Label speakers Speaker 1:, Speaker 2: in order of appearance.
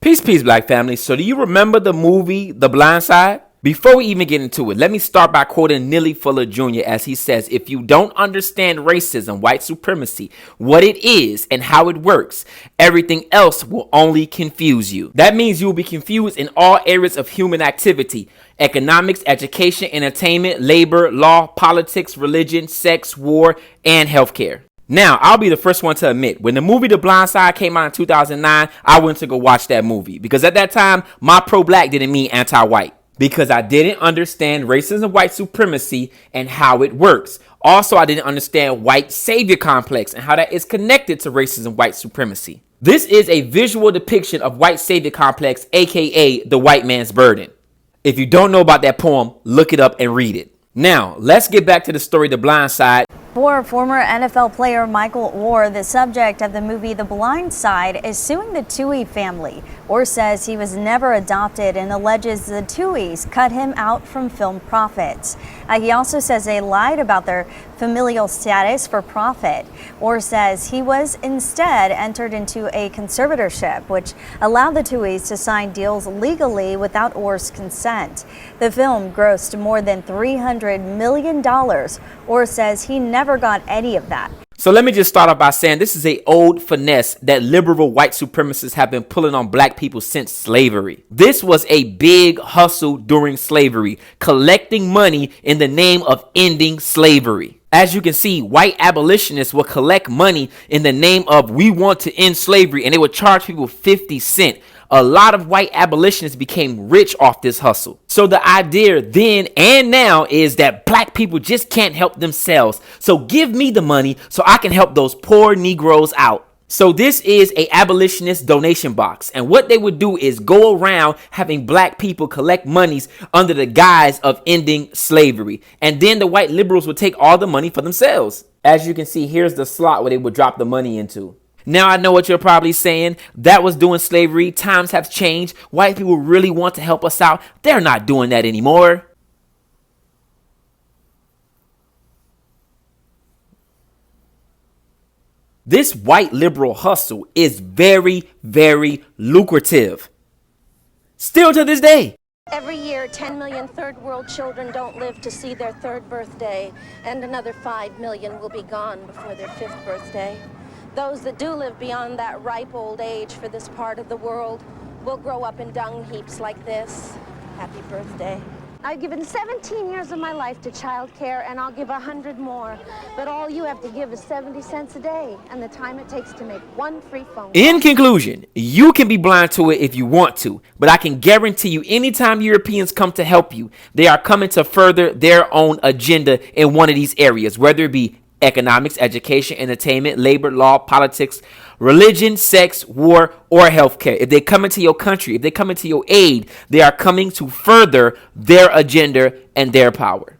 Speaker 1: Peace, peace, black family. So do you remember the movie The Blind Side? Before we even get into it, let me start by quoting Neely Fuller Jr. as he says, if you don't understand racism, white supremacy, what it is and how it works, everything else will only confuse you. That means you will be confused in all areas of human activity: economics, education, entertainment, labor, law, politics, religion, sex, war, and healthcare. Now, I'll be the first one to admit, when the movie The Blind Side came out in 2009, I went to go watch that movie. Because at that time, my pro-black didn't mean anti-white. Because I didn't understand racism, white supremacy, and how it works. Also, I didn't understand white savior complex and how that is connected to racism, white supremacy. This is a visual depiction of white savior complex, aka the white man's burden. If you don't know about that poem, look it up and read it. Now, let's get back to the story The Blind Side.
Speaker 2: For former NFL player Michael Oher, the subject of the movie The Blind Side, is suing the Tuohy family. Oher says he was never adopted and alleges the Tuohys cut him out from film profits. He also says they lied about their familial status for profit. Oher says he was instead entered into a conservatorship, which allowed the Tuohys to sign deals legally without Oher's consent. The film grossed more than $300 million. Oher says he never got any of that.
Speaker 1: So let me just start off by saying this is a old finesse that liberal white supremacists have been pulling on black people since slavery. This was a big hustle during slavery, collecting money in the name of ending slavery. As you can see, white abolitionists will collect money in the name of we want to end slavery, and they would charge people 50 cents. A lot of white abolitionists became rich off this hustle. So the idea then and now is that black people just can't help themselves. So give me the money so I can help those poor Negroes out. So this is a abolitionist donation box. And what they would do is go around having black people collect monies under the guise of ending slavery. And then the white liberals would take all the money for themselves. As you can see, here's the slot where they would drop the money into. Now I know what you're probably saying. That was during slavery. Times have changed. White people really want to help us out. They're not doing that anymore. This white liberal hustle is very, very lucrative. Still to this day.
Speaker 3: Every year, 10 million third world children don't live to see their third birthday, and another 5 million will be gone before their fifth birthday. Those that do live beyond that ripe old age for this part of the world will grow up in dung heaps like this. Happy birthday. I've given 17 years of my life to child care, and I'll give 100 more. But all you have to give is 70 cents a day, and the time it takes to make one free phone call.
Speaker 1: In conclusion, you can be blind to it if you want to, but I can guarantee you anytime Europeans come to help you, they are coming to further their own agenda in one of these areas, whether it be economics, education, entertainment, labor, law, politics, religion, sex, war, or healthcare. If they come into your country, if they come into your aid, they are coming to further their agenda and their power.